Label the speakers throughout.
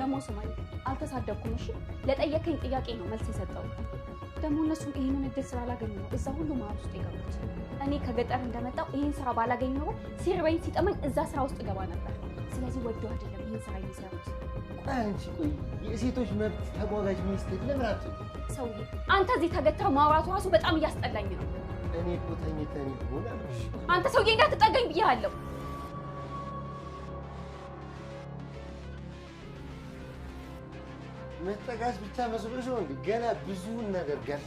Speaker 1: ደግሞ ስማኝ አልተሳደብኩም እሺ ለጠየቀኝ ጥያቄ ነው መልስ የሰጠው ደግሞ እነሱ ይሄንን እድል ስላላገኙ ነው እዛ ሁሉ መሀል ውስጥ የገቡት እኔ ከገጠር እንደመጣው ይሄን ስራ ባላገኘው ሲርበኝ ሲጠመኝ እዛ ስራ ውስጥ ገባ ነበር ስለዚህ ወደው አይደለም ይሄን ስራ የሚሰሩት
Speaker 2: አንቺ ቆይ የሴቶች መብት ተሟጋጅ ሚኒስትር ለምን አትይ
Speaker 1: ሰውዬ አንተ እዚህ ተገትረው ማውራቱ ራሱ በጣም እያስጠላኝ ነው
Speaker 2: እኔ እኮ ተኝተኝ ሆነ
Speaker 1: አንተ ሰውዬ እንዳትጠጋኝ ብዬሃለሁ
Speaker 2: መጠጋት ብቻ መስሎሽ ነው እንዴ ገና ብዙ ነገር ገል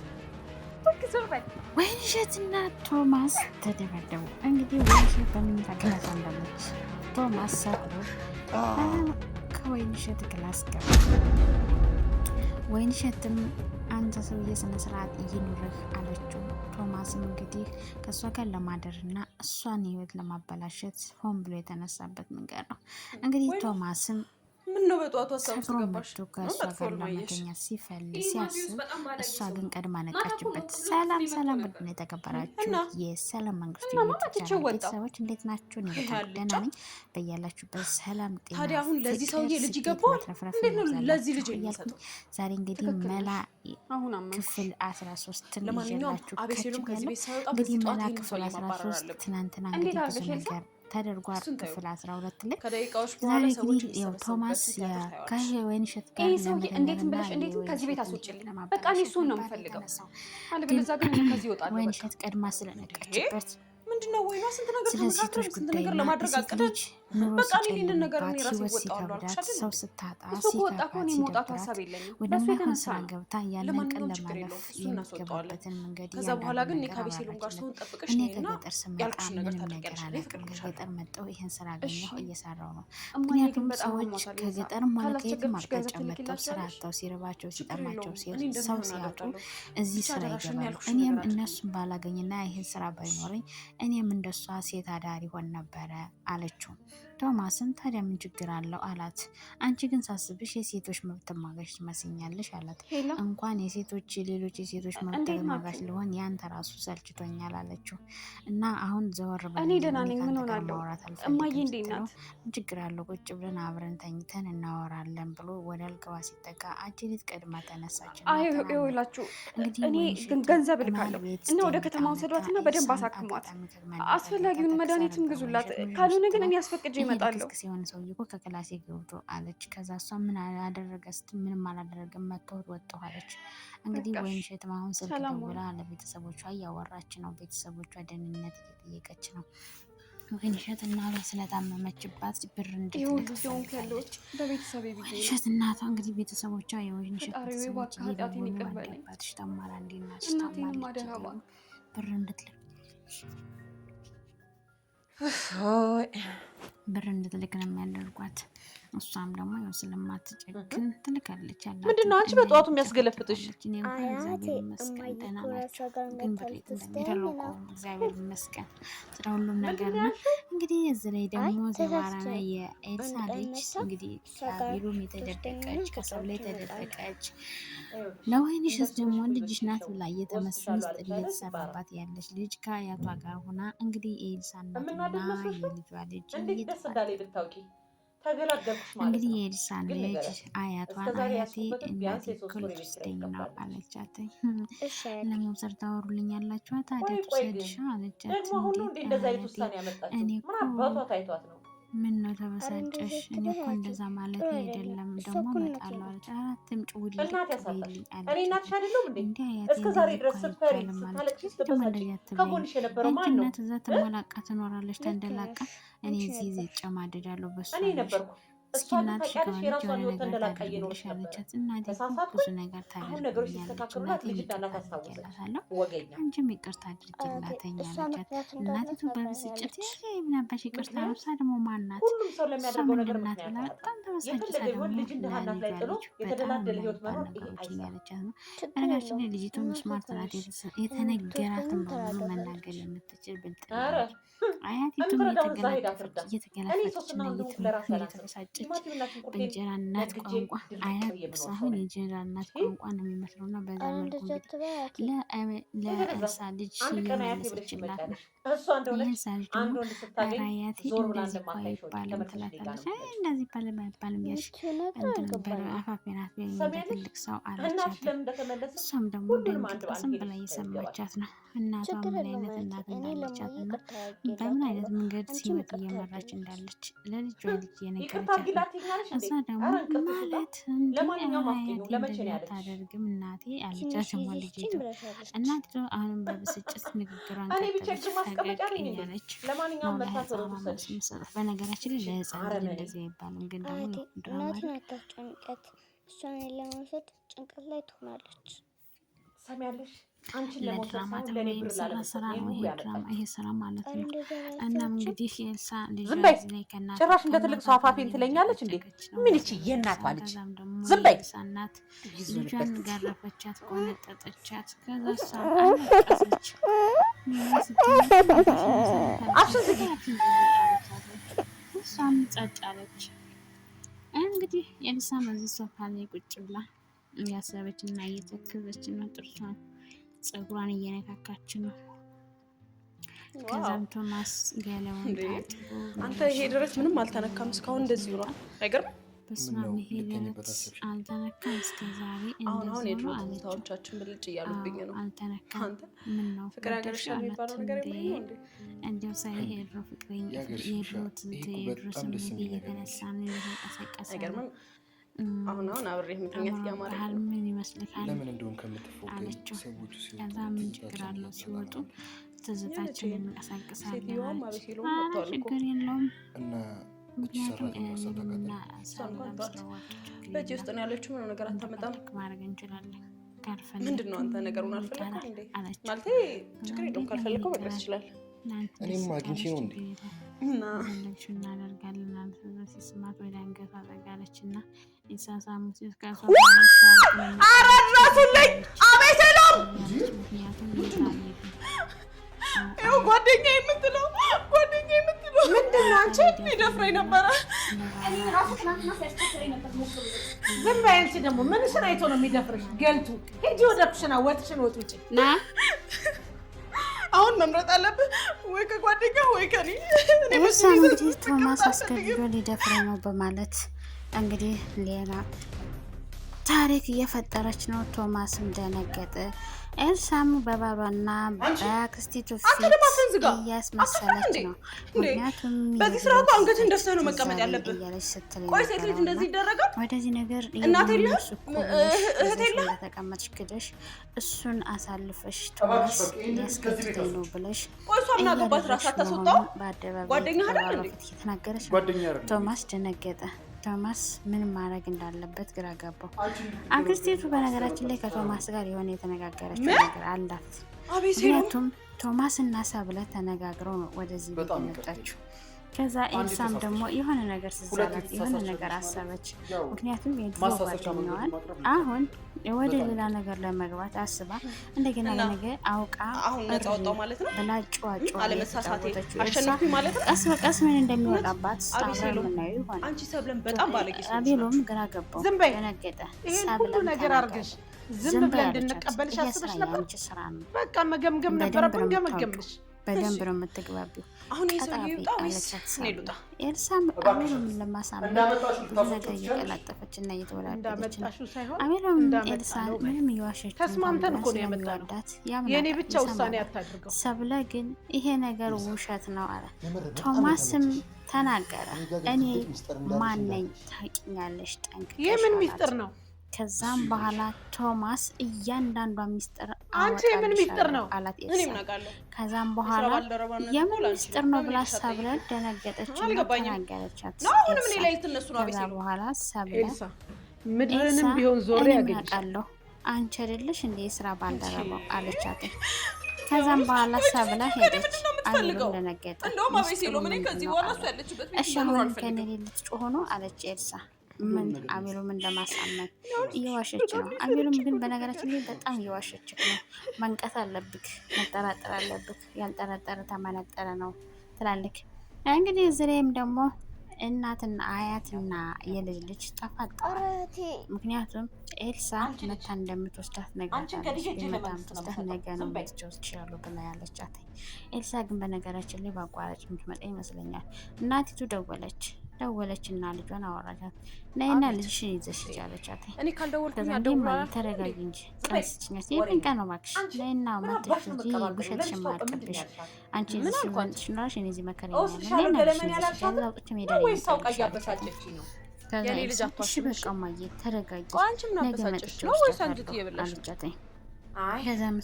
Speaker 3: ወይንሸትና ቶማስ ተደበደቡ እንግዲህ ወይንሸት በመኝታ ክላስ እንዳለች ቶማስ ሰብሮ ከወይንሸት ክላስ ገባ ወይንሸትም አንተ ሰውዬ ስነ ስርዓት ይኑርህ አለችው ቶማስም እንግዲህ ከእሷ ጋር ለማደርና እሷን ህይወት ለማበላሸት ሆን ብሎ የተነሳበት መንገድ ነው እንግዲህ ቶማስም
Speaker 4: ምን ነው በጧቱ አሳውስ ገባሽ
Speaker 3: ከእሷ ጋር ለማገኛት ሲፈልግ ሲያስብ እሷ ግን ቀድማ ነቃችበት ሰላም ብድን የተከበራችሁ የሰላም መንግስቱ ቤተሰቦች እንዴት ናችሁ እኔ በጣም ደህና ነኝ በያላችሁበት ሰላም ጤና
Speaker 4: ታዲያ አሁን ለዚህ ሰውዬ ልጅ ይገባዋል እንዴት ነው ለዚህ ልጅ የሚሰጠው
Speaker 3: ዛሬ እንግዲህ መላ ክፍል 13
Speaker 4: ለማንኛውም አቤሴሎም ከዚህ ቤት ሳይወጣ
Speaker 3: እንግዲህ መላ ክፍል 13 ትናንትና እንግዲህ ብዙ ነገር ተደርጓል ክፍል 12 ላይ
Speaker 4: ከደቂቃዎች በኋላ ሰዎች
Speaker 3: ቶማስ ከወይንሸት ጋር
Speaker 1: እንዴት ከዚህ ቤት አስወጪልኝ በቃ እኔ እሱን ነው የምፈልገው አለበለዚያ ግን ከዚህ ይወጣል
Speaker 3: ወይንሸት ቀድማ ስለነቃችበት
Speaker 4: ምንድነው ወይኗ ስንት ነገር ተመካከረች ስንት ነገር ለማድረግ አቀደች በቃ እኔን ነገር እኔ ራሴ ወጣው አልኩሽ
Speaker 3: ሰው ስታጣ
Speaker 1: ሲወጣ ኮኔ መውጣት ሐሳብ የለኝም
Speaker 3: ለሱ የተነሳ ገብታ ያለን ቀን ለማለፍ የሚገባበትን መንገድ
Speaker 4: ከዛ በኋላ ግን እኔ ከቤሴሎም ጋር ሰውን ጠብቀሽ ነውና
Speaker 3: ከገጠር ስመጣ ምንም ነገር አላውቅም ከገጠር መጣሁ ይሄን ስራ አገኘሁ እየሰራሁ ነው ምክንያቱም ሰዎች ከገጠር ማለት ከየትም አቅጣጫ መጥተው ስራ አጥተው ሲርባቸው ሲጠማቸው ሰው ሲያጡ እዚህ ስራ ይገባሉ እኔም እነሱን ባላገኝና ይሄን ስራ ባይኖረኝ እኔም እንደሷ ሴት አዳሪ ሆን ነበረ አለችው ቶማስም ታዲያ ምን ችግር አለው አላት አንቺ ግን ሳስብሽ የሴቶች መብት ተሟጋች ትመስኛለሽ አላት እንኳን የሴቶች ሌሎች የሴቶች መብት ተሟጋች ለሆን ያንተ ራሱ ሰልችቶኛል አለችው እና አሁን ዘወር
Speaker 1: እኔ ደህና ነኝ ምን ሆናለሁ እማዬ እንዴት ናት
Speaker 3: ምን ችግር አለው ቁጭ ብለን አብረን ተኝተን እናወራለን ብሎ ወደ አልጋዋ ሲጠጋ አጅሪት ቀድማ ተነሳች
Speaker 1: ይኸውላችሁ እኔ ገንዘብ እልካለሁ እና ወደ ከተማ ወሰዷትና በደንብ አሳክሟት አስፈላጊውን መድኃኒትም ግዙላት ካልሆነ ግን እኔ አስፈቅጄ እመጣለሁ
Speaker 3: ሲሆን ሰውዬ እኮ ከክላሴ ገብቶ አለች ከዛ እሷ ምን አላደረገ ስትል ምንም አላደረገም መተውት ወጣሁ አለች እንግዲህ ወይንሸት አሁን ስልክ ደውላ ለቤተሰቦቿ እያወራች ነው ቤተሰቦቿ ደህንነት እየጠየቀች ነው ወይንሸት እናቷ ስለታመመችባት ብር እንድትልክልሽ
Speaker 1: ለቤተሰቤ ቢጤ
Speaker 3: ወይንሸት እናቷ እንግዲህ ቤተሰቦቿ የወይንሸት ቤተሰቦች ይባትሽ ተማራ እንዲናች ተማራ ብር እንድትልክ ብር እንድትልክ ነው የሚያደርጓት እሷም ደግሞ ያው ስለማትጨክን ትልካለች ያላት
Speaker 4: ምንድነው አንቺ በጧቱ የሚያስገለፍጥሽ
Speaker 3: እግዚአብሔር ይመስገን ስለ ሁሉም ነገር ነው እንግዲህ እዚህ ላይ ደግሞ ዘባራና የኤልሳ ልጅ እንግዲህ ከቢሮም የተደበቀች ከሰው ላይ ተደበቀች ለወይንሸት ደግሞ ልጅሽ ናት ብላ እየተመሰለች እየተሰራባት ያለች ልጅ ከአያቷ ጋር ሆና እንግዲህ ኤልሳ እናትና የልጇ ልጅ እንግዲህ የኤልሳን ልጅ አያቷን አያቴ እናቴ ኮሌጅ ወስደኝ ነው አለቻት ለመውሰድ ታወሩልኛላችሁ ታዲያ ትውሰድሽ አለቻት እኔ እኮ ምን ነው ተበሳጨሽ እኔ እኮ እንደዛ ማለት አይደለም ደግሞ እመጣለሁ አለች አትምጪ ውልቅ በይልኝ አለች እንዴ አያቴ
Speaker 4: እስከዛሬ ድረስ ስትፈሪ ስታለቅሽ
Speaker 3: እናት እዛ ትሞላቃ ትኖራለች ተንደላቃ እኔ እዚህ እጨማደዳለሁ በሱ
Speaker 4: እኔ ነበርኩ
Speaker 3: እስኪ እናትሽ ከሆነች የሆነ ነገር ታደርግልሽ አለቻት እናቴ ብዙ ነገር ታደርግልኛለች እናቴ ይቅርታለሁ አንቺም ይቅርታ አድርጊላተኝ አለቻት እናቴቱ በብስጭት ምን አባሽ ይቅርታ ነብሳ ደግሞ ማናት እሷ ምንድናት ብላ በጣም ተበሳጭታ ደግሞ ለልጇ ልጅ በጣም ነገሮች እያለቻት ነው በነገራችን ላይ ልጅቱ ስማርት ናት የተነገራትን በሙሉ መናገር የምትችል ብልጥ አያቲቱም እየተገላፈጠችና እየተበሳጨች በእንጀራ እናት ቋንቋ አያት ሳይሆን የእንጀራ እናት ቋንቋ ነው የሚመስለውና በዛ መልኩ ለእርሳ ልጅ እየመለሰችላት ነው። የእርሳ ልጅ ደግሞ ኧረ አያቴ እንደዚህ እኮ አይባልም ትላታለች። እንደዚህ ባለም አይባልም ያልሽ እንትን አፋፌናት እንደ ትልቅ ሰው አለቻት። እሷም ደግሞ ደንግጣ ዝም ብላ እየሰማቻት ነው። እናቷ ምን አይነት እናት እንዳለቻት እና በምን አይነት መንገድ ህይወት እየመራች እንዳለች ለልጇ ልጅ የነገረቻት ነው። እዛ ደግሞ ማለት እንደዚህ አታደርግም እናቴ አለቻት። ደግሞ ልጅቱ እናቲቱ አሁንም በብስጭት ንግግሯን ቀጠለች። ፈቀቅ እያለች ነው ለህፃኗ መልስ የምትሰጠው። በነገራችን ላይ ለህፃን ልጅ እንደዚህ አይባልም፣ ግን ደግሞ ድራማ
Speaker 5: እሷን ለመውሰድ ጭንቀት ላይ ትሆናለች።
Speaker 4: ሰሚያለሽ
Speaker 3: ለድራማ ተብሎ የሚሰራ ስራ ነው ይሄ ስራ ማለት ነው። እናም እንግዲህ ኤልሳ ልጅ ላይ ከእናት
Speaker 4: ጭራሽ እንደ ትልቅ ሰው አፋፌን ትለኛለች እንዴ? ምን እቺ የእናቷ ልጅ ዝም በይ።
Speaker 3: እናት ልጇን ገረፈቻት፣ ቆነጠጠቻት። ከዛ እሷ አለቀሰች። እሷም ጸጥ አለች። እንግዲህ ኤልሳ በዚህ ሶፋ ላይ ቁጭ ብላ እያሰበች እና እየተከዘች ነው። ጥርሷን ፀጉሯን እየነካካች ነው። ከዛም ቶማስ ገለውን ታጥቦ
Speaker 4: አንተ ይሄ ድረስ ምንም አልተነካም እስካሁን እንደዚህ ነው። አይገርም?
Speaker 3: በስማም ይሄ ድረስ አልተነካም እስከ ዛሬ እንደዚህ ነው አለች።
Speaker 4: ታዎቻችን ብልጭ እያሉብኝ ነው።
Speaker 3: አልተነካም። ምን ነው
Speaker 4: ፍቅር ያገርሻ የሚባለው ነገር የለም እንዴ?
Speaker 3: እንደው ሳይ የድሮ ፍቅረኛ የድሮ ስሜት እየተነሳ ነው እየተቀሰቀሰ ነው።
Speaker 4: አሁን አብሬ ምክንያት ያማራል።
Speaker 3: ምን ይመስልካል?
Speaker 2: ለምን እንደሆነ ከምትፎገኝ
Speaker 3: አለችው።
Speaker 2: ሰዎቹ ሲወጡ
Speaker 3: ከዛ ምን ችግር አለው ሲወጡ ትዝታችን እንቀሳቀሳለን። ችግር የለውም
Speaker 2: እና
Speaker 3: ምክንያቱም እኔና ሰላም
Speaker 4: በእጅ ውስጥ ነው ያለችው። ምንም ነገር አታመጣም
Speaker 3: ማድረግ እንችላለን።
Speaker 4: ምንድን ነው አንተ ነገሩን አልፈለግም እንዴ? ማለቴ ችግር የለውም ካልፈለግከው መቅረት ይችላል።
Speaker 2: እኔም አግኝቼ ነው እንዴ
Speaker 3: እና ለልጁ እናደርጋለን ማለት ነው። ሲስማት ወደ አንገቷ ጠጋለች እና ኢሳሳሙ ሲስካሶ
Speaker 4: አራራሱልኝ አቤሰሎም
Speaker 3: ምክንያቱም
Speaker 4: ይኸው ጓደኛ የምትለው ምንድን ነው? አንቺ ይደፍረኝ ነበረ።
Speaker 1: እኔ ራሱ ትናንትና ሲያስቸግረኝ ነበር።
Speaker 6: ዝም በይ አንቺ ደግሞ ምንሽን አይቶ ነው የሚደፍርሽ? ገልቱ ሂጂ ወደ ኩሽና ወጥሽን ወጥ ውጪ
Speaker 3: ና
Speaker 4: አሁን መምረጥ አለብህ ወይ ከጓደኛ ወይ ከኔ።
Speaker 3: እሷ እንግዲህ ቶማስ አስገድዶ ሊደፍረኝ ነው በማለት እንግዲህ ሌላ ታሪክ እየፈጠረች ነው። ቶማስም ደነገጠ። ኤልሳም በባሏና በአክስቲቱ ፊት እያስመሰለች ነው። ምክንያቱም
Speaker 4: በዚህ ስራ እኮ አንገትህን ደፍተህ ነው መቀመጥ ያለብህ። ቆይ ሴት ልጅ እንደዚህ ይደረጋል?
Speaker 3: ወደዚህ ነገር
Speaker 4: እናት የለህም እህት የለህም?
Speaker 3: ተቀመጥሽ ክደሽ እሱን አሳልፈሽ ቶማስ ሊያስገድደኝ ነው ብለሽ
Speaker 4: ቆይ እሷ ምን አገባት? ራስ አታስወጣው?
Speaker 3: በአደባባይ
Speaker 4: ጓደኛ አይደል እንዴ?
Speaker 3: እየተናገረች ነው። ቶማስ ደነገጠ። ቶማስ ምን ማድረግ እንዳለበት ግራ ገባው። አክስቲቱ በነገራችን ላይ ከቶማስ ጋር የሆነ የተነጋገረችው ነገር አላት። ምክንያቱም ቶማስ እና ሰብለ ተነጋግረው ነው ወደዚህ ቤት የመጣችው። ከዛ ኤልሳም ደግሞ የሆነ ነገር ስዛላት የሆነ ነገር አሰበች። ምክንያቱም የድሮ ጓደኛዋን አሁን ወደ ሌላ ነገር ለመግባት አስባ እንደገና ለነገር አውቃ
Speaker 4: አሁን ነፃ ወጣው ማለት ነው
Speaker 3: ብላ ጨዋጭ
Speaker 4: አለመሳሳቴ አሸነፍኩኝ ማለት ነው።
Speaker 3: ቀስ በቀስ ምን እንደሚወጣባት አብረን የምናየው ይሆናል።
Speaker 4: አንቺ ሰብለን በጣም ባለጌ ሰው።
Speaker 3: አቤሎም ግራ ገባው፣ ደነገጠ።
Speaker 6: ሰብለም ነገር አድርገሽ ዝም ብለን እንድንቀበልሽ አስበሽ ነበር። በቃ መገምገም ነበረብን። ገመገምሽ
Speaker 3: በደንብ ነው የምትግባቢው።
Speaker 4: አሁን የሰው ይውጣ ወይስ እኔ ልውጣ?
Speaker 3: ኤልሳም አቤሎም ለማሳመን ብዙ ነገር እየቀላጠፈች እና እየተወዳደረች ነው። አቤሎም ኤልሳን ምንም እየዋሸች
Speaker 6: ተስማምተን እኮ ነው ያመጣነው። የኔ ብቻ ውሳኔ አታድርገው።
Speaker 3: ሰብለ ግን ይሄ ነገር ውሸት ነው አለ። ቶማስም ተናገረ። እኔ ማን ነኝ ታውቂኛለሽ ጠንቅቀሽ።
Speaker 6: የምን ሚስጥር ነው?
Speaker 3: ከዛም በኋላ ቶማስ እያንዳንዷ ሚስጥር
Speaker 6: አንቺ የምን ሚስጥር ነው
Speaker 3: አላት።
Speaker 4: እኔ ምን አውቃለሁ?
Speaker 3: ከዛም በኋላ የምን ሚስጥር ነው ብላ ሰብለ ደነገጠች እና ተናገረቻት።
Speaker 4: አሁንም እኔ ላይ ልትነሱ ነው።
Speaker 3: ከዛ በኋላ ሰብለ
Speaker 6: ምድርንም ቢሆን ዞር
Speaker 3: ያገኛለሁ አንቺ አይደለሽ እንደ የስራ ባልደረባው አለቻት። ከዛም በኋላ ሰብለ ሄደች። አቤሎም ደነገጠ።
Speaker 4: እንደውም አቤሴሎም እኔ ከዚህ በኋላ እሱ ያለችበት ቤት
Speaker 3: ነው አሁን ከኔ ልትጮህ ሆኖ አለች ኤልሳ። ምን አቤሎም እንደማሳመን እየዋሸች ነው። አቤሎም ግን በነገራችን ላይ በጣም እየዋሸች ነው። መንቀት አለብክ፣ መጠራጠር አለብክ። ያልጠረጠረ ተመነጠረ ነው ትላለች። እንግዲህ እዚህም ደግሞ እናትና አያትና የልጅ ልጅ ተፋጠዋል። ምክንያቱም ኤልሳ መታ እንደምትወስዳት ነግራታለች። መታ ምትወስዳት ነገ ነው ትችላሉ ብላ ያለቻት። ኤልሳ ግን በነገራችን ላይ በአቋራጭ የምትመጣ ይመስለኛል። እናቲቱ ደወለችና ልጇን አወራቻት። ነይና ልጅሽን ይዘሽ ሂጂ አለቻት።
Speaker 4: እኔ ካልደወልኩኝ
Speaker 3: ተረጋጊ እንጂ ቀንስችኛት ይሄን ቀን ነው እባክሽ ነይና መጥተሽ እንጂ ውሸትሽን ማልቀብሽ አንቺ እዚህ ሽናሽ እኔ እዚህ መከረኛ ነይና ልጅሽ ሜዳ ላይ
Speaker 4: ነው
Speaker 3: የኔ ልጅ አጥቷሽ በቃ ማየ ተረጋጊ ነገ መጥቼ አለቻት። ከዛም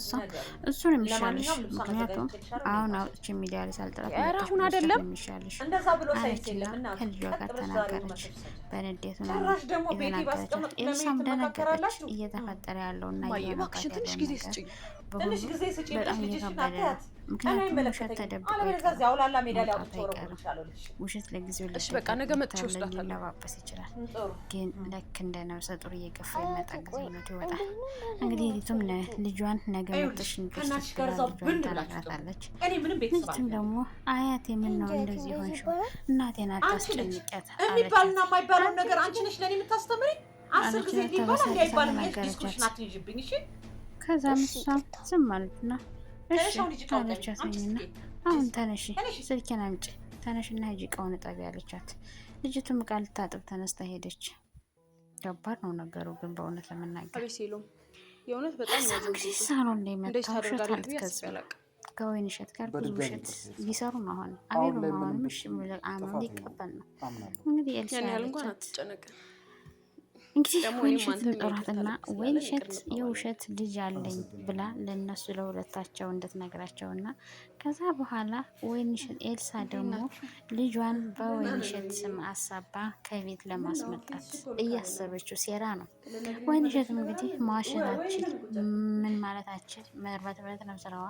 Speaker 3: እሱን የሚሻልሽ ምክንያቱም አሁን አውጥቼ ሚዲያ ላይ ሳልጠራት
Speaker 4: አሁን አይደለም
Speaker 3: የሚሻልሽ አለችና ከልጇ ጋር ተናገረች። በንዴቱ ነው የተናገረቻት። ኤልሳም ደነገጠች። እየተፈጠረ ያለውና እየሆነባት ያለው ነገር በጣም እየከበደ ነው። ምክንያቱም ውሸት ተደብቆ አይቀርም። ውሸት ለጊዜው ሊለባበስ ይችላል፣ ግን ልክ እንደ ነፍሰ ጡር እየገፋ ይመጣ ጊዜ ነው ይወጣል። እንግዲህ ሊቱም ልጇን ነገ መጥተሽ እንድትወስድ ልጇን ተናግራታለች። ልጅቱም ደግሞ አያቴ ምን ነው እንደዚህ ሆንሽ? እናቴን አታስጨንቂያት
Speaker 4: የሚባልና የማይባለው ነገር አንቺ ነሽ ለኔ የምታስተምሪ 10 ጊዜ ሊባል እንዳይባል ነው ናትይብኝ። እሺ
Speaker 3: ከዛም እሷ ዝም አለችና እሺ አለቻትኝና አሁን ተነሺ ስልኬን አምጪ ተነሽና ሂጂ እቃውን እጠቢ አለቻት። ልጅቱም እቃ ልታጥብ ተነስታ ሄደች። ከባድ ነው ነገሩ ግን በእውነት ለመናገር
Speaker 4: አቤሴሎም የእውነት በጣም ነው
Speaker 3: ሳሎን ላይ መጣ ውሸት አልተከዘለ ከወይን እሸት ጋር ብዙ ውሸት ሊሰሩ ነው። አሁን አቤል ማሆንም እሺ ብሎ አመን ሊቀበል ነው። እንግዲህ ኤልሳ
Speaker 4: እንኳን አትጨነቅ።
Speaker 3: እንግዲህ ወይንሸት እንጠራትና ወይንሸት የውሸት ልጅ አለኝ ብላ ለነሱ ለሁለታቸው እንድትነግራቸውና ከዛ በኋላ ወይንሸት ኤልሳ ደግሞ ልጇን በወይንሸት ስም አሳባ ከቤት ለማስመጣት እያሰበችው ሴራ ነው። ወይንሸትም እንግዲህ ማዋሸታችን ምን ማለታችን መርበት ነው ስራዋ።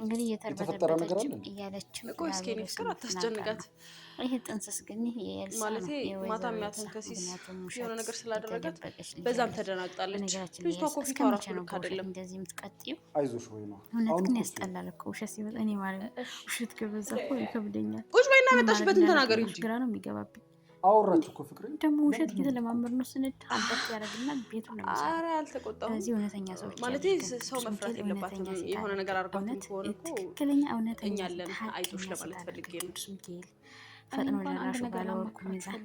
Speaker 3: እንግዲህ እየተርበተበተች እያለችው
Speaker 4: እስኪ ፍቅር አታስጨንቃት።
Speaker 3: ይሄ ጥንስስ ግን ይሄ ኤልሳ
Speaker 4: ማለት ማታ የሚያተንከሲስ የሆነ ነገር ስላደረጋት በዛም ተደናግጣለች። ልጅቷ እኮ ፊቷ ራሱ ልክ አይደለም።
Speaker 3: እንደዚህ የምትቀጥዩ
Speaker 2: አይዞሽ ወይ ነው
Speaker 3: እውነት ግን ያስጠላል እኮ ውሸት ሲበዛ። እኔ ማለት ውሸት ከበዛ እኮ ይከብደኛል።
Speaker 4: ቁጭ በይና መጣሽበትን ተናገሪ እንጂ
Speaker 3: ግራ ነው የሚገባብኝ።
Speaker 2: አወራችሁ እኮ ፍቅሬ
Speaker 3: ደግሞ ውሸት እየተለማመድ ነው ስንድ አባት ያደርግና ቤቱን ነው የሚሰራው።
Speaker 4: ኧረ አልተቆጣሁም።
Speaker 3: ስለዚህ እውነተኛ ሰዎች
Speaker 4: ማለት ሰው መፍራት የለባትም። የሆነ ነገር አድርጓት ከሆነ እኮ
Speaker 3: ትክክለኛ እውነተኛ
Speaker 4: እኛለን አይዞሽ ለማለት ፈልጌ ነው።
Speaker 3: ፈጥኖ ደራሹ ባለወርቁ ሚዛን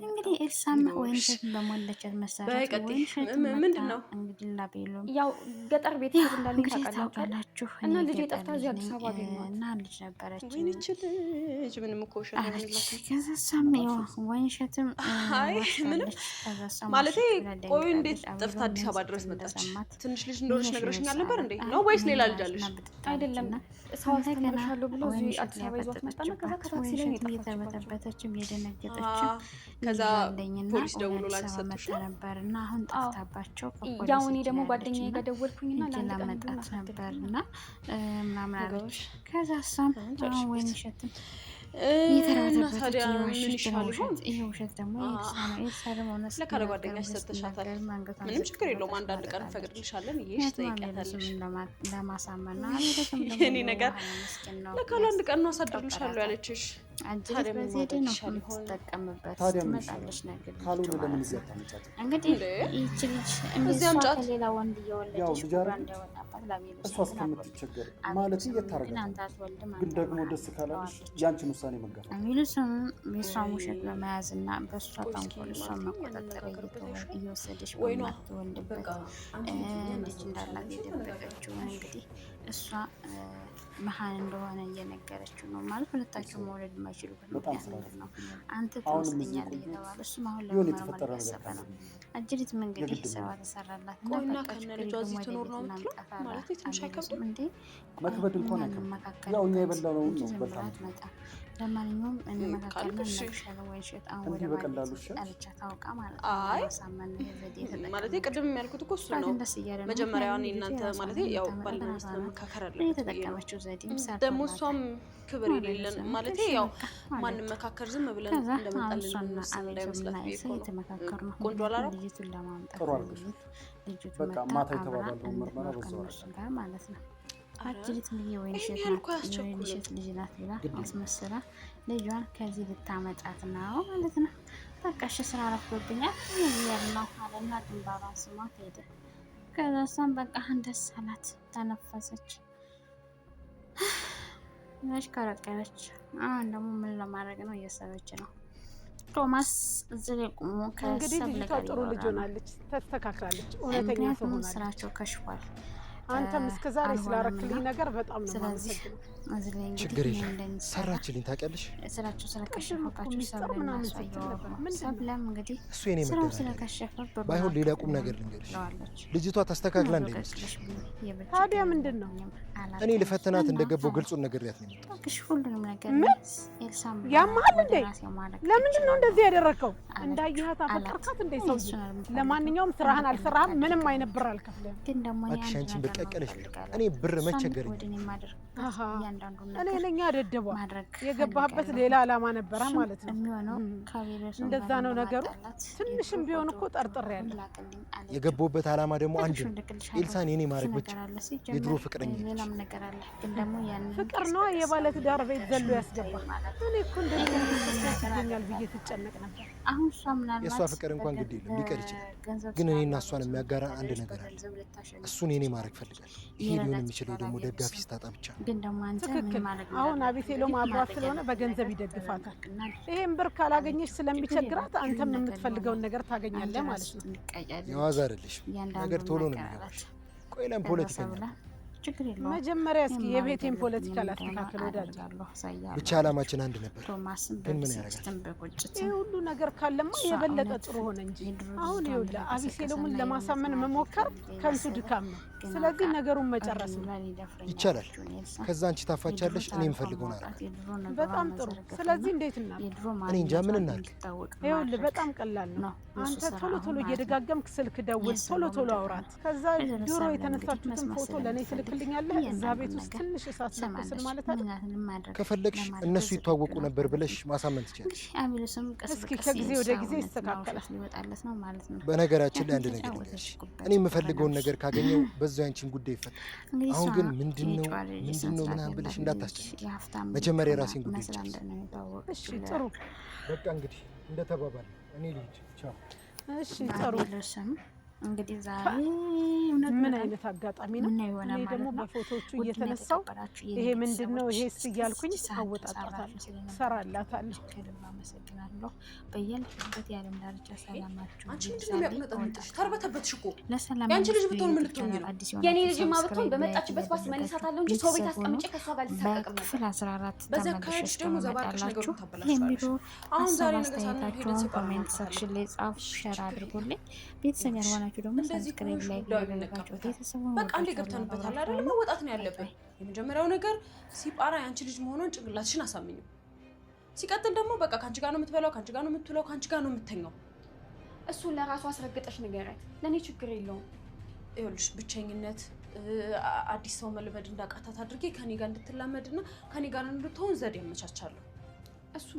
Speaker 3: እንግዲህ ኤልሳም ወይንሸትን በሞለቻት መሰረት ወይንሸት ምንድን ነው እንግዲህ ላቤሎም
Speaker 1: ያው ገጠር ቤት እንዳለኝ
Speaker 3: ታውቃላችሁ
Speaker 1: እና ልጅ የጠፍታ እዚህ አዲስ አበባ አገኘኋት
Speaker 3: እና ልጅ ነበረች።
Speaker 4: ወይንች ልጅ ምንም እኮ ውሸት ነው የሚላት።
Speaker 3: ከዛም ያው ወይንሸትም
Speaker 4: ምንም ማለቴ ቆይ እንዴት ጠፍታ አዲስ አበባ ድረስ መጣች? ትንሽ ልጅ እንደሆነች ነግረሽኛል ነበር እንዴ? ነው ወይስ ሌላ ልጅ አለሽ?
Speaker 1: አይደለም ሰው አስተምርሻለሁ ብሎ እዚህ አዲስ አበባ ይዟት መጣና ከዛ ከታክሲ ላይ የጠፋችው
Speaker 3: በተበተበተችም የደነገጠችም
Speaker 4: ከዛ ፖሊስ ደውሎ ላሰጥሽ
Speaker 3: ነበርና አሁን ጠፍታባቸው
Speaker 1: ያው እኔ ደግሞ ጓደኛዬ ጋር ደወልኩኝና
Speaker 3: ለመጣት ነበርና ምናምን አለች። ከዛ እሷም አሁን ወይንሸትም
Speaker 4: ታዲያ ምን ይሻል ይሆን?
Speaker 3: ይሄ ውሸት ደግሞ ኤልሳ ደግሞ
Speaker 4: ለካ ለጓደኛሽ ሰጥተሻታል። ምንም ችግር የለውም። አንዳንድ ቀን ፈቅድልሻለን ይሄሽ ጠይቂያታለሽ
Speaker 3: ለማሳመንና
Speaker 4: የኔ ነገር ለካ ለአንድ ቀን ነው አሳድርልሻለሁ ያለችሽ።
Speaker 3: ታዲያ በዚህ ነው የምትጠቀምበት ትመጣለች ነገር
Speaker 2: ካልሆነ ለምን እዚህ አታመጫት?
Speaker 3: እንግዲህ ይህች ልጅ እዚያም ጫት ሌላ ወንድ እየወለደች እንዳይወጣባት ላቤል
Speaker 2: እሷ እስከምትቸገር ማለት እየታረጋት ግን ደግሞ ደስ ካላለሽ ያንቺን ውሳኔ መጋፋት
Speaker 3: ሚሉስም የእሷን ውሸት በመያዝና በእሷ ተንኮል እሷን መቆጣጠር እየወሰደች በማትወልድበት ልጅ እንዳላት የደበቀችው እንግዲህ እሷ መሀን እንደሆነ እየነገረችው ነው። ማለት ሁለታቸው መውለድ የማይችሉበት ምክንያት ምንድን ነው? አንተ ትወስደኛለህ እየተባለ እሱም አሁን ለመመርመር እያሰበ ነው። አጅሪት መንገድ ሰባ ተሰራላት እና
Speaker 4: ከነ ልጇ እዚህ ትኖር ነው የምትለው ማለት ትንሽ አይከብድም
Speaker 3: እንዴ?
Speaker 2: መክበድ እንኳን አይከብድም። ያው እኛ የበላነው ነው በልታም
Speaker 3: ለማንኛውም እንመካከልና እናሻለን ወይንሸት አሁን ወደ
Speaker 2: በቀላሉ
Speaker 3: አለቻ ታውቃ ማለት
Speaker 4: አይ
Speaker 3: ሳመን ዘዴ
Speaker 4: ማለት ቅድም ያልኩት እኮ እሱ ነው። መጀመሪያ እኔ እናንተ ማለት ያው ባልና ሚስት መመካከር አለበት።
Speaker 3: የተጠቀመችው ዘዴም ሰርታ
Speaker 4: ደግሞ እሷም ክብር የሌለን ማለት ያው ማንም መካከር ዝም ብለን እንደመጣልን እንዳይመስላችሁ
Speaker 3: የተመካከሩ ነው።
Speaker 4: ቆንጆ አላረው
Speaker 3: ልጅቱን ለማምጣት
Speaker 2: ጥሩ አድርገሽ
Speaker 3: ልጅቱ
Speaker 2: በቃ ማታ የተባባለው ምርመራ በዛው
Speaker 3: ጋር ማለት ነው። አጅሪት ምን የወይንሸት ልጅ ናት ብላ አስመስላ ልጇን ከዚህ ልታመጣት ነው ማለት ነው። በቃ እሺ ስራ ረፍዶብኛል ያልነው አለና ግንባሯን ስሟት ሄደ። ከዛ እሷም በቃ ደስ አላት፣ ተነፈሰች፣ ከረቀረች። አሁን ደግሞ ምን ለማድረግ ነው እያሰበች ነው። ቶማስ እዚህ ላይ ቆሞ
Speaker 6: እንግዲህ ልጅቷ ጥሩ ልጅ ሆናለች፣ ተስተካክላለች፣ እውነተኛ ሰው ሆናለች።
Speaker 3: ስራቸው ከሽፏል።
Speaker 6: አንተም እስከዛሬ ስላረክልኝ ነገር በጣም ነው የማመሰግነው።
Speaker 7: ችግር የለም ሰራችልኝ። ታውቂያለሽ
Speaker 3: ስራቸው ስለከሸፈባቸው ሰብለም እንግዲህ
Speaker 7: እሱ የኔ
Speaker 3: ስራው ስለከሸፈ
Speaker 7: ባይሆን ሌላ ቁም ነገር ልንገርሽ። ልጅቷ ተስተካክላ እንዳይመስልሽ።
Speaker 6: ታዲያ ምንድን ነው?
Speaker 7: እኔ ልፈትናት እንደገባው ግልጹን ነግሬያት ነው
Speaker 3: የመጣሁት። ሁሉንም ነገር ኤልሳም
Speaker 6: ያማል እንዴ? ለምንድን ነው እንደዚህ ያደረከው? እንዳየሃት አፈቀርካት እንዴ? ሰው ለማንኛውም ስራህን አልሰራህም፣ ምንም አይነት ብር አልከፍልህም።
Speaker 3: ግን ደግሞ
Speaker 7: አንቺን በቀቀለሽ እኔ ብር መቸገረኝ።
Speaker 6: እኔ ለኛ ደደቧ የገባህበት ሌላ አላማ ነበረ ማለት ነው። እንደዛ ነው ነገሩ። ትንሽም ቢሆን እኮ ጠርጥሬያለሁ።
Speaker 7: የገባሁበት አላማ ደግሞ አንድ ነው። ኤልሳን የኔ ማድረግ ብቻ። የድሮ ፍቅረኛ
Speaker 6: ፍቅር ነው የባለ ትዳር ቤት ዘሎ ያስገባ። እኔ እኮ እንደዚህ ይገኛል ብዬ ትጨነቅ ነበር።
Speaker 7: የእሷ ፍቅር እንኳን ግድ የለም ሊቀር ይችላል። ግን እኔና እሷን የሚያጋራ አንድ ነገር አለ። እሱን የኔ ማድረግ ፈልጋለሁ። ይሄ ሊሆን የሚችለው ደግሞ ደጋፊ ስታጣ ብቻ።
Speaker 6: ትክክል። አሁን አቤሴሎም አብሯት ስለሆነ በገንዘብ ይደግፋታል። ይሄን ብር ካላገኘች ስለሚቸግራት አንተም የምትፈልገውን ነገር ታገኛለህ ማለት ነው።
Speaker 7: የዋዛ አይደለሽ ነገር ቶሎ ነው የሚገባሽ። ቆይ ለምን ፖለቲከኛ
Speaker 6: መጀመሪያ እስኪ የቤቴን ፖለቲካ ላስተካክል ወዳጅ።
Speaker 7: ብቻ አላማችን አንድ ነበር። ግን ምን ያደርጋል
Speaker 6: ይሄ ሁሉ ነገር ካለማ የበለጠ ጥሩ ሆነ እንጂ አሁን ይኸውልህ አቤሴሎምን ለማሳመን መሞከር ከንቱ ድካም ነው። ስለዚህ ነገሩን መጨረስ ነው።
Speaker 7: ይቻላል። ከዛ አንቺ ታፋቻለሽ፣ እኔ የምፈልገውን አደርጋለሁ።
Speaker 6: በጣም ጥሩ። ስለዚህ እንዴት እናድርግ?
Speaker 7: እኔ እንጃ ምን እናድርግ?
Speaker 6: ይኸውልህ በጣም ቀላል ነው። አንተ ቶሎ ቶሎ እየደጋገምክ ስልክ ደውል፣ ቶሎ ቶሎ አውራት። ከዛ ድሮ የተነሳችሁትን ፎቶ ለእኔ ትልክልኛለህ። እዛ ቤት ውስጥ ትንሽ እሳት ለኩስል ማለት አይደል?
Speaker 7: ከፈለግሽ እነሱ ይተዋወቁ ነበር ብለሽ ማሳመን ትችላለሽ።
Speaker 6: እስኪ ከጊዜ ወደ ጊዜ ይስተካከላል።
Speaker 7: በነገራችን ላይ አንድ ነገር ልንገርሽ፣ እኔ የምፈልገውን ነገር ካገኘው በዛው አንቺን ጉዳይ ይፈታል። አሁን ግን ምንድነው ምናምን ብለሽ እንዳታስጨንቂ። መጀመሪያ የራሴን ጉዳይ ልጨርስ።
Speaker 6: እሺ ጥሩ።
Speaker 7: በቃ እንግዲህ እንደተባባለ እኔ ልሂድ። ቻው።
Speaker 6: እሺ ጥሩ።
Speaker 3: እንግዲህ ዛሬ
Speaker 6: ምን አይነት አጋጣሚ ነው? እኔ ደግሞ በፎቶዎቹ እየተነሳው ይሄ ምንድነው ይሄስ እያልኩኝ አወጣጣታለሁ፣ ሰራላታለሁ።
Speaker 3: ከልብ አመሰግናለሁ። በያለሽበት የዓለም ዳርቻ ሰላማችሁ።
Speaker 4: አንቺ ምንድነው የሚያቆነጥሽ? ተርበተበትሽ እኮ
Speaker 3: ለሰላም
Speaker 4: ያንቺ ልጅ ብትሆን ምን ልትሆኚ ነው?
Speaker 1: የኔ ልጅማ ብትሆን በመጣችበት ባስ መልሳታለሁ እንጂ ሰው ቤት አስቀምጬ ከሷ ጋር ልትሳቀቅም ነበር።
Speaker 3: ክፍል 14
Speaker 4: በዛ ካሄድሽ ደግሞ ዘባርቅሽ ነገሩን ታበላሽዋለሽ። አሁን ዛሬ ነገ ሳንሄድ
Speaker 3: ኮሜንት ሴክሽን ላይ ጻፉ፣ ሼር አድርጉልኝ። ቤተሰብ ያልሆናችሁ ደግሞ ሰብስክራይብ ላይ ያደረጋችሁ ቤተሰብ
Speaker 4: በቃ እንደ ገብተንበታል አይደል? መወጣት ነው ያለብን። የመጀመሪያው ነገር ሲጳራ ያንቺ ልጅ መሆኑን ጭንቅላትሽን አሳምኙ። ሲቀጥል ደግሞ በቃ ካንቺ ጋር ነው የምትበላው፣ ካንቺ ጋር ነው የምትውለው፣ ካንቺ ጋር ነው የምትተኛው።
Speaker 1: እሱን ለራሱ አስረግጠሽ ንገሪያት። ለኔ ችግር የለውም።
Speaker 4: ይኸውልሽ ብቸኝነት አዲስ ሰው መልመድ እንዳቃታት አድርጌ ከኔ ጋር እንድትላመድና ከኔ ጋር እንድትሆን ዘዴ አመቻቻለሁ።